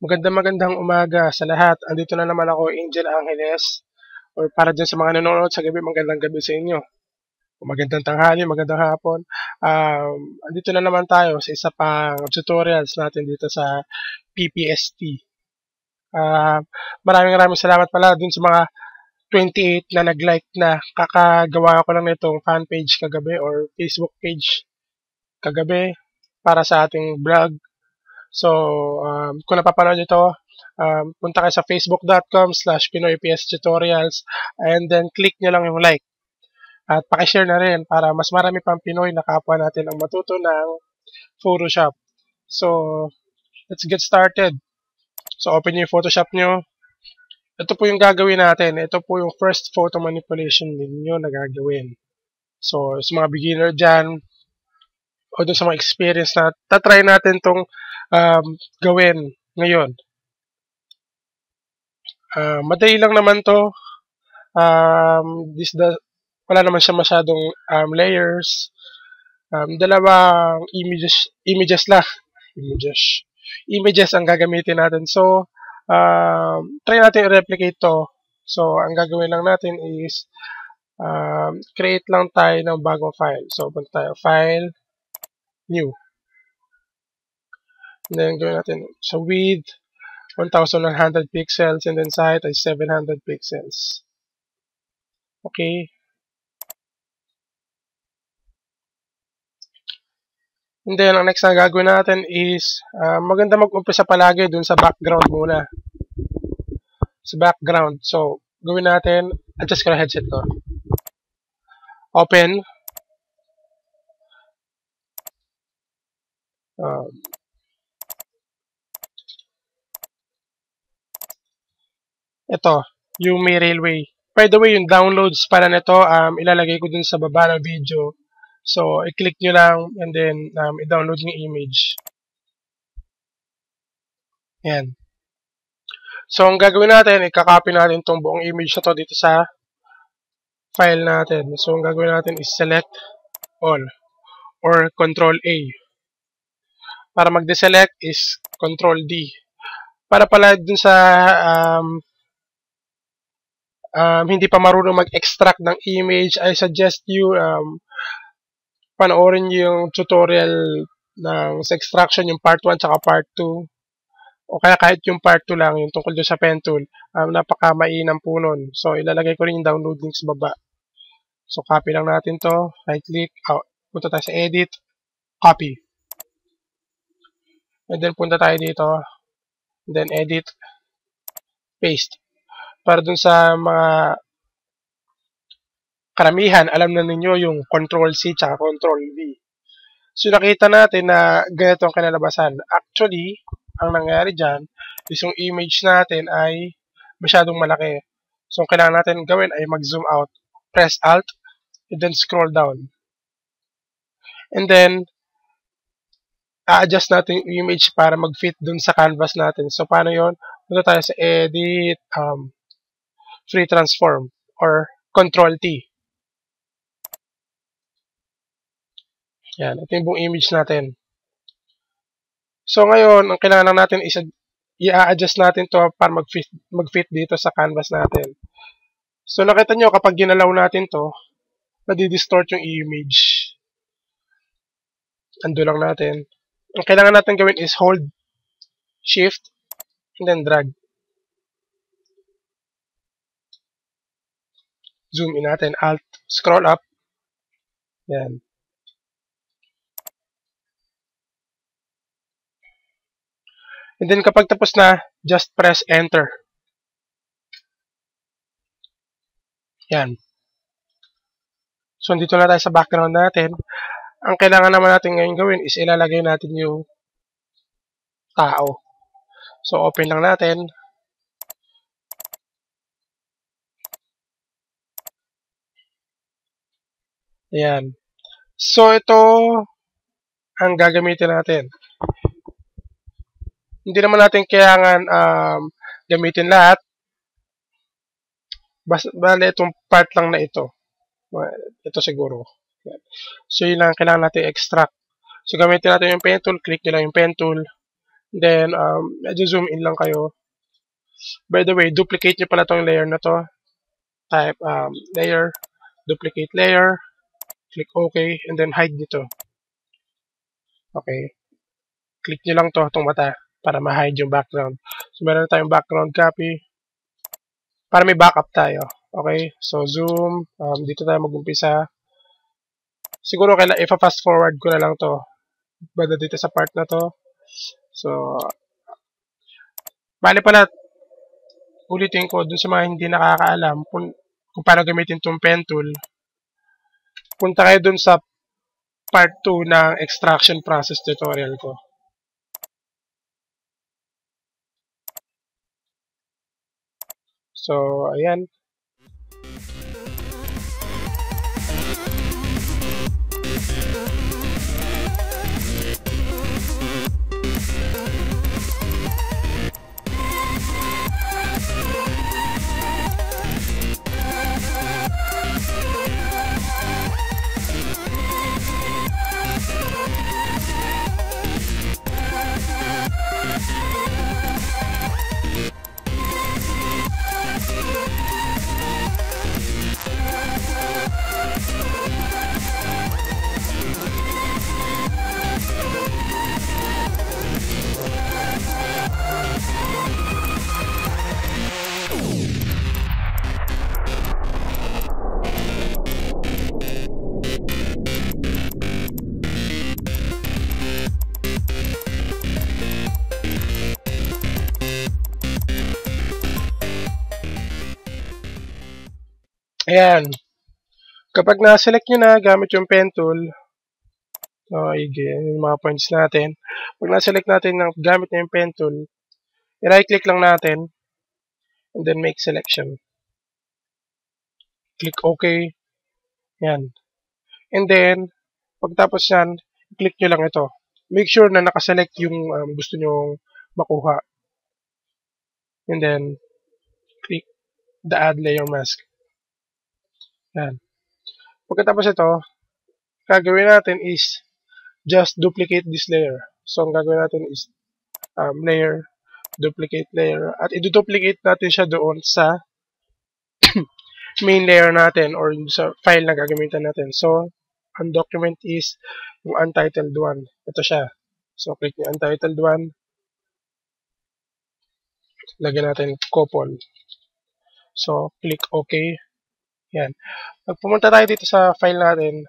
Magandang umaga sa lahat. Andito na naman ako, Angel Angeles. Or para dyan sa mga nanonood sa gabi, magandang gabi sa inyo. Magandang tanghali, magandang hapon. Andito na naman tayo sa isa pang tutorials natin dito sa PPST. Maraming salamat pala dun sa mga 28 na nag-like na. Kakagawa ko lang nitong fan page kagabi or Facebook page kagabi para sa ating vlog. So, kung napapanood nyo ito, punta kayo sa facebook.com/PinoyPSTutorials and then click nyo lang yung like. At pakishare na rin para mas marami pang Pinoy na kapwa natin ang matuto ng Photoshop. So, let's get started. So, open nyo yung Photoshop nyo. Ito po yung gagawin natin. Ito po yung first photo manipulation ninyo na gagawin. So, sa mga beginner dyan, o dun sa mga experience na tatry natin tong gawin ngayon. Madali lang naman to. Wala naman siya masyadong layers. Dalawang images lang. Images ang gagamitin natin. So, try natin i-replicate to. So, ang gagawin lang natin is create lang tayo ng bagong file. So, punta tayo, File, New. And then, gawin natin sa width, 1,100 pixels, and then sa height ay 700 pixels. Okay. And then, ang next na gagawin natin is, maganda mag-umpisa palagi dun sa background muna. Sa background. So, gawin natin, adjust ko na headset ko. Open. Ito, yung may railway. By the way, yung downloads para nito, ilalagay ko dun sa baba ng video. So, i-click nyo lang and then i-download yung image. Yan. So, ang gagawin natin, i-copy natin itong buong image na to dito sa file natin. So, ang gagawin natin is select all or Control A. Para mag-deselect is Control D. Para pala dun sa hindi pa marunong mag-extract ng image, I suggest you panoorin yung tutorial sa extraction, yung part 1 tsaka part 2. O kaya kahit yung part 2 lang, yung tungkol doon sa pen tool, napaka-mainam po nun. So, ilalagay ko rin yung download link sa baba. So, copy lang natin to. Right-click. Punta tayo sa edit. Copy. And then, punta tayo dito. And then, edit. Paste. Para dun sa mga karamihan, alam na ninyo yung Control-C tsaka Control-V. So, nakita natin na ganito ang kinalabasan. Actually, ang nangyari dyan is yung image natin ay masyadong malaki. So, ang kailangan natin gawin ay mag-zoom out. Press Alt, and then scroll down. And then, a-adjust natin yung image para mag-fit dun sa canvas natin. So, paano yon? Punta tayo sa Edit, Free Transform, or Control-T. Yan, ito yung buong image natin. So, ngayon, ang kailangan natin is i-adjust natin to para mag-fit dito sa canvas natin. So, nakita nyo, kapag ginalaw natin to, nadi-distort yung image. Undo lang natin. Ang kailangan natin gawin is hold, shift, and then drag. Zoom in natin, alt, scroll up. Yan. And then kapag tapos na, just press enter. Yan. So, dito na tayo sa background natin. Ang kailangan naman natin ngayon gawin is ilalagay natin yung tao. So, open lang natin. Ayan. So, ito ang gagamitin natin. Hindi naman natin kailangan gamitin lahat. Bale, itong part lang na ito. Ito siguro. So, yun lang kailangan natin extract. So, gamitin natin yung pen tool. Click nyo lang yung pen tool. Then, medyo zoom in lang kayo. By the way, duplicate nyo pala tong layer na to. Type layer, duplicate layer, click OK, and then hide nito. Okay. Click nyo lang to, itong mata, para ma-hide yung background. So, meron na tayong background copy, para may backup tayo. Okay. So, zoom. Dito tayo mag-umpisa. Siguro, ipa-fast forward ko na lang to. Banda dito sa part na to. So, bali pala, ulitin ko dun sa mga hindi nakakaalam kung paano gamitin itong pen tool. Punta kayo dun sa part 2 ng extraction process tutorial ko. So, ayan. Ayan. Kapag na-select nyo na gamit yung pen tool, yung mga points natin. Pag na-select natin na gamit na yung pen tool, i-right-click lang natin, and then make selection. Click OK. Yan. And then, pagtapos yan, click nyo lang ito. Make sure na nakaselect yung gusto nyo makuha. And then, click the add layer mask. Yan. Pagkatapos ito, gagawin natin is just duplicate this layer. So, ang gagawin natin is layer, duplicate layer, at i-duplicate natin siya doon sa main layer natin or sa file na gagamitan natin. So, ang document is yung untitled one. Ito siya. So, click yung untitled one. Lagyan natin couple. So, click OK. Yan. Pag pumunta tayo dito sa file natin,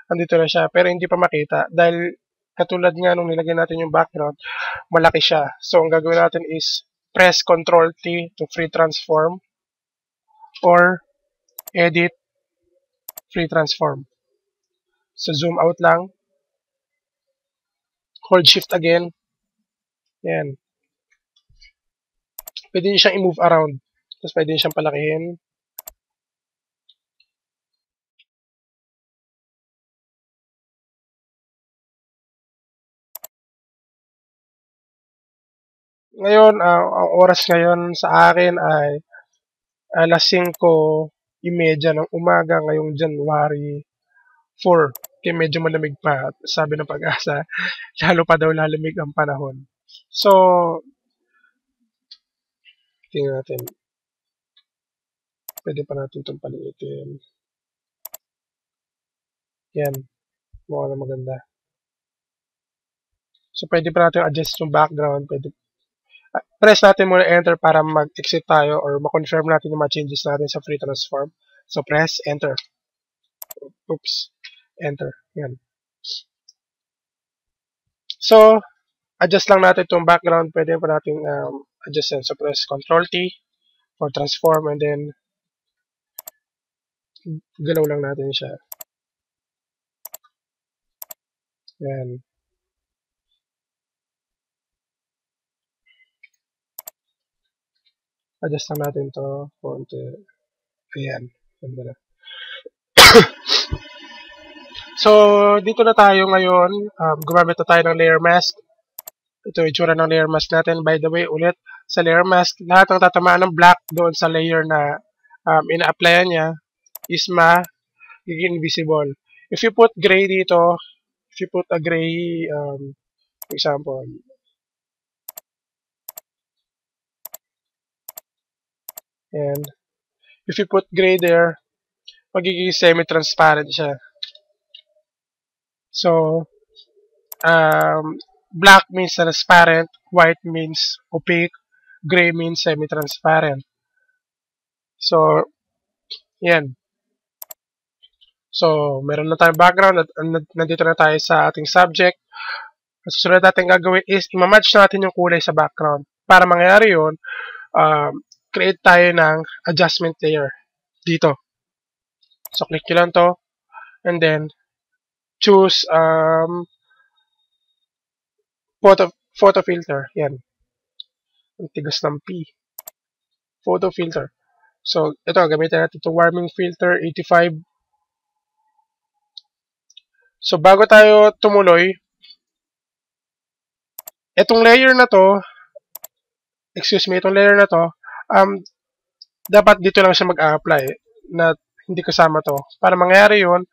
andito na siya, pero hindi pa makita dahil katulad nga nung nilagyan natin yung background, malaki siya. So, ang gagawin natin is press Ctrl T to free transform or edit free transform. So, zoom out lang. Hold shift again. Yan. Pwede nyo siyang i-move around. Tapos pwede nyo siyang palakihin. Ngayon, ang oras ngayon sa akin ay alas 5:30 ng umaga ngayong January 4. Kaya medyo malamig pa. Sabi ng Pag-asa, lalo pa daw lalamig ang panahon. So, tingnan natin. Pwede pa natin itong paliitin. Yan. Mukha na maganda. So, pwede pa natin adjust yung background. Pwede. Press natin muna enter para mag-exit tayo or ma-confirm natin yung mga changes natin sa free transform. So, press enter. Oops. Enter. Yan. So, adjust lang natin itong background. Pwede pa natin adjust yan. So, press Ctrl T for transform and then galaw lang natin siya. Yan. Adjust lang natin to konti. Ayan. Ganda na. So, dito na tayo ngayon. Gumamit na tayo ng layer mask. Ito yung itsura ng layer mask natin. By the way, ulit, sa layer mask, lahat ng tatamaan ng black doon sa layer na ina-applyan niya is magiging invisible. If you put gray dito, if you put a gray, for example, And if you put gray there, magiging semi-transparent siya. So, black means transparent, white means opaque, gray means semi-transparent. So, yan. So, meron na tayong background at nandito na tayo sa ating subject. Ang susunod natin gagawin is imamatch natin yung kulay sa background. Para mangyari yun, create tayo ng adjustment layer dito. So, click nyo lang to and then choose photo filter. Yan. Ang tigas ng P. Photo filter. So, ito, gamitin natin ito warming filter 85. So, bago tayo tumuloy, itong layer na to, itong layer na to, dapat dito lang siya mag-a-apply na hindi kasama to. Para mangyari yun,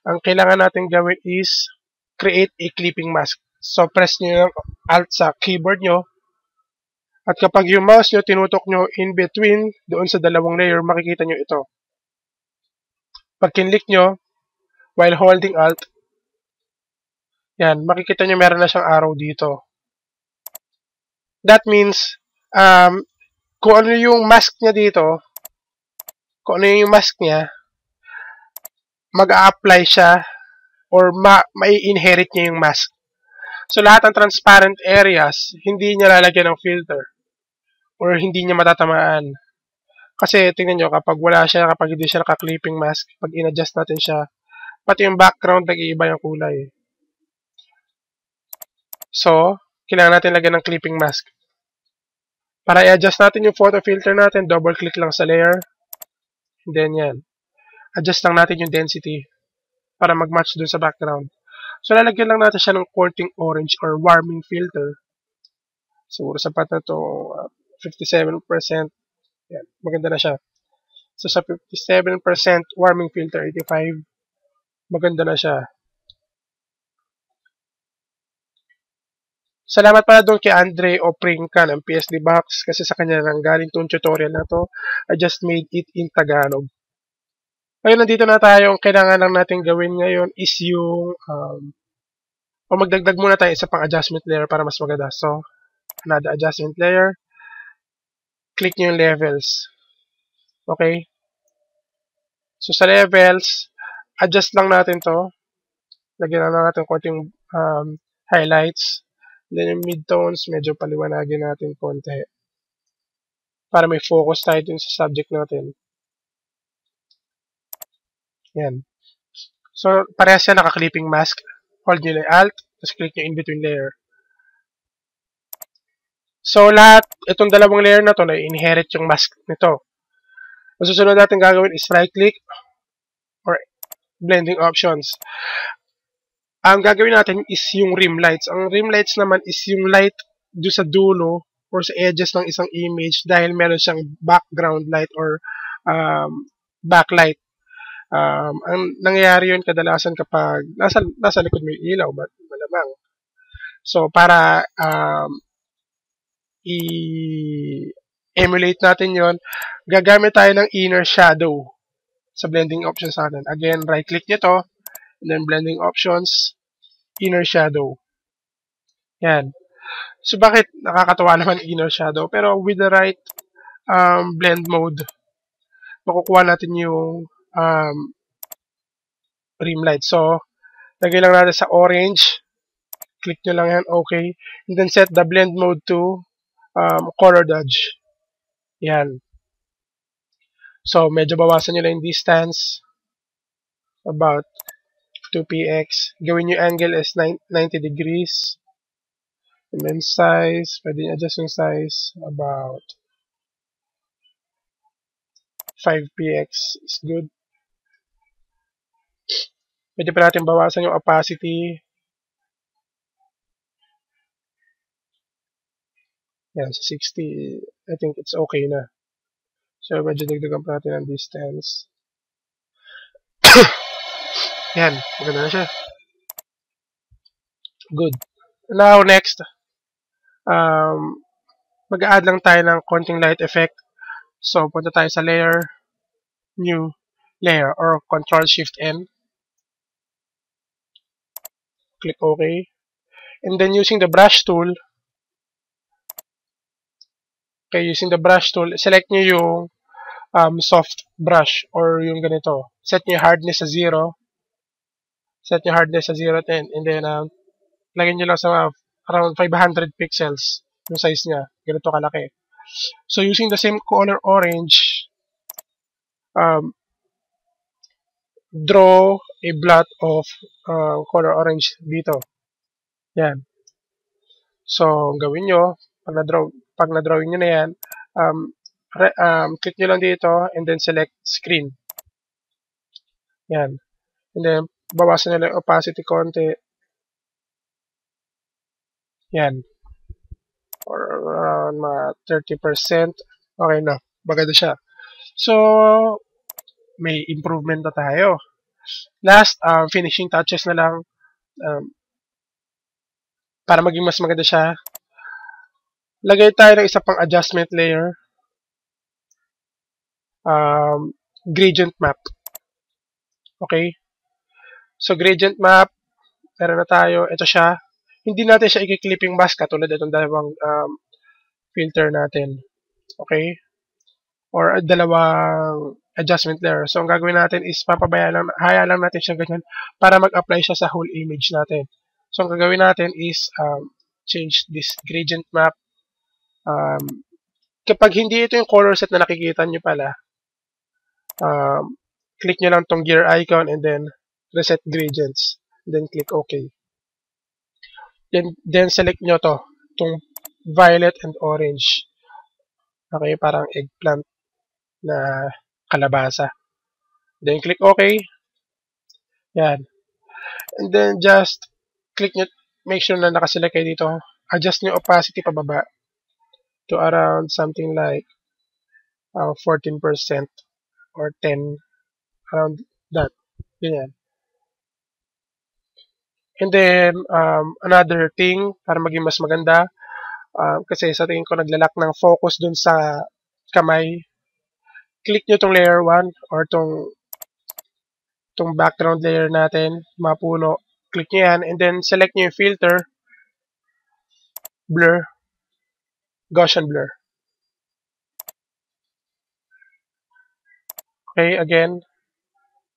ang kailangan natin gawin is create a clipping mask. So, press nyo yung Alt sa keyboard nyo. At kapag yung mouse nyo, tinutok nyo in between doon sa dalawang layer, makikita nyo ito. Pag kinlik nyo, while holding Alt, yan, makikita nyo meron na siyang arrow dito. That means, kung ano yung mask niya dito, kung ano yung mask niya, mag-a-apply siya or mai-inherit niya yung mask. So, lahat ng transparent areas, hindi niya lalagyan ng filter or hindi niya matatamaan. Kasi, tingnan nyo, kapag hindi siya naka-clipping mask, pag in-adjust natin siya, pati yung background, nag-iiba yung kulay. So, kailangan natin lagyan ng clipping mask. Para i-adjust natin yung photo filter natin, double-click lang sa layer. And then, yan. Adjust lang natin yung density para mag-match dun sa background. So, lalagyan lang natin siya ng konting orange or warming filter. Siguro sapat na to 57%. Yan, maganda na siya. So, sa 57% warming filter 85, maganda na siya. Salamat pala doon kay Andre Oprinka ng PSD Box kasi sa kanya nang galing tong tutorial na to. I just made it in Tagalog. Ngayon, nandito na tayo. Ang kailangan lang natin gawin ngayon is yung o magdagdag muna tayo isa pang adjustment layer para mas maganda. So, another adjustment layer. Click nyo yung levels. Okay? So, sa levels, adjust lang natin to. Lagyan lang natin konting highlights. Then, yung midtones, medyo paliwanagin natin konti. Para may focus tayo dun sa subject natin. Yan. So, parehas siya naka-clipping mask. Hold nyo lang Alt, tapos click nyo in between layer. So, itong dalawang layer na to, na-inherit yung mask nito. Ang susunod natin gagawin is right-click or blending options. Ang gagawin natin is yung rim lights. Ang rim lights naman is yung light do sa dulo or sa edges ng isang image dahil meron siyang background light or backlight. Ang nangyayari yun kadalasan kapag nasa likod mo yung ilaw, malamang. So, para i-emulate natin yon, gagamit tayo ng inner shadow sa blending options natin. Again, right-click nyo to, and then blending options, inner shadow. Yan. So, bakit nakakatawa naman inner shadow? Pero with the right blend mode, makukuha natin yung rim light. So, lagay lang natin sa orange. Click nyo lang yan, okay. And then set the blend mode to color dodge. Yan. So, medyo bawasan nyo lang yung distance. About 2px. Gawin yung angle is 90 degrees. And then size, pwede nyo adjust yung size. About 5px is good. Pwede pa natin bawasan yung opacity. Yan, sa 60, I think it's okay na. So, medyo dagdagan pa natin ang distance. Yan, maganda na siya. Good. Now, next, mag-add lang tayo ng konting light effect. So, punta tayo sa layer, new layer, or Control-Shift-N. Click OK. And then using the brush tool, select nyo yung soft brush or yung ganito. Set nyo hardness sa 0. Set nyo hardness sa 0, 10. And then, lagyan nyo lang sa around 500 pixels yung size niya. Ganito kalaki. So, using the same color orange, draw a blot of color orange dito. Yan. So, gawin nyo, pag na-drawing nyo na yan, click nyo lang dito and then select screen. Yan. And then, bawasan nyo lang opacity konti. Yan. Or around 30%. Okay na. Maganda siya. So, may improvement na tayo. Last, finishing touches na lang. Para maging mas maganda siya. Lagay tayo ng isa pang adjustment layer. Gradient map. Okay? So, gradient map, meron na tayo. Ito siya. Hindi natin siya i-clipping mask katulad itong dalawang filter natin. Okay? Or dalawang adjustment layer. So, ang gagawin natin is hayaan lang natin siya ganyan para mag-apply siya sa whole image natin. So, ang gagawin natin is change this gradient map. Kapag hindi ito yung color set na nakikita nyo pala, click nyo lang tong gear icon and then reset gradients. Then click OK. Then select nyo itong violet and orange. Okay, parang eggplant na kalabasa. Then click OK. Yan. And then just click nyo, make sure na nakaselect kayo dito. Adjust nyo opacity pababa to around something like 14% or 10, around that. Ganyan. And then, another thing, para maging mas maganda, kasi sa tingin ko naglalak ng focus dun sa kamay, click nyo tong layer 1 or tong background layer natin, mapuno. Click nyo yan, and then select nyo yung filter, blur, Gaussian blur. Okay, again,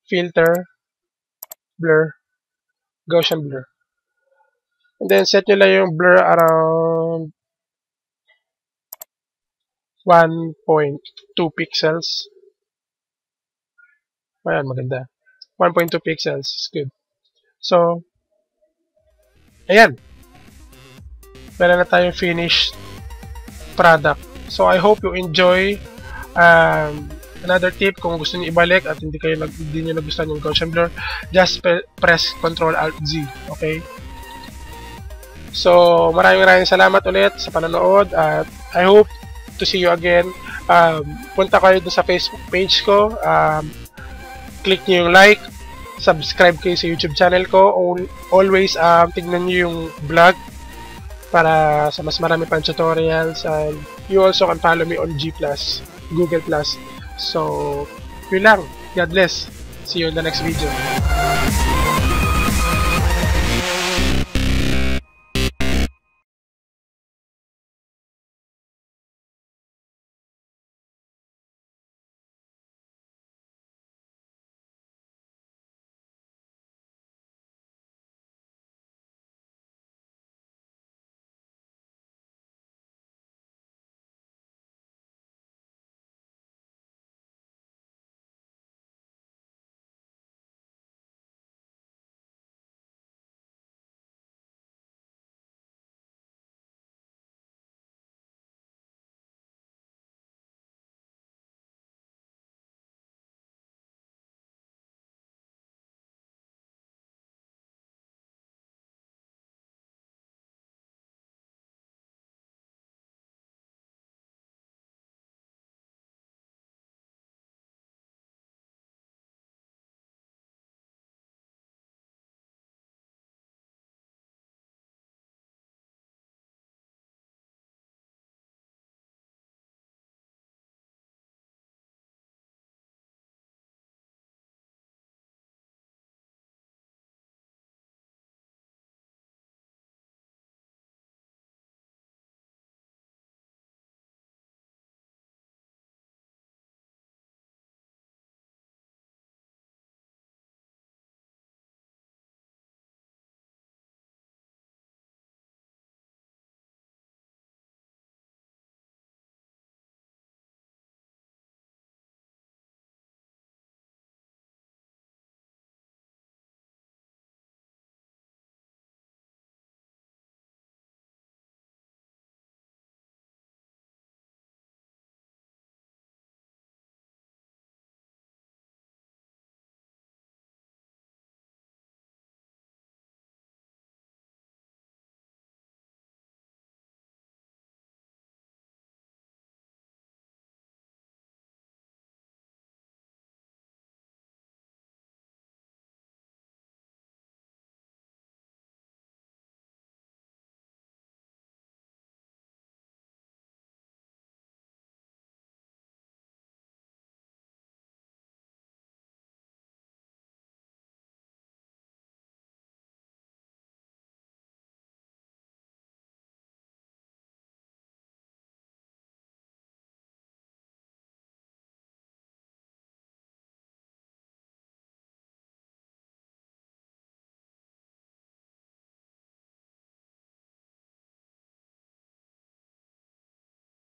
filter, blur, Gaussian blur. And then set nyo lang yung blur around 1.2 pixels. Ayan, maganda. 1.2 pixels is good. So, ayan. Meron na tayong finished product. So, I hope you enjoy. Another tip, kung gusto niyo ibalik at hindi niyo nagustuhan yung Gaussian blur, just press Ctrl-Alt-Z. Okay? So, maraming salamat ulit sa panonood at I hope to see you again. Punta kayo dun sa Facebook page ko. Click nyo yung like. Subscribe kayo sa YouTube channel ko. Always, tignan nyo yung vlog para sa mas marami pang tutorials. And you also can follow me on G+, Google+. So, yun lang. God bless. See you in the next video.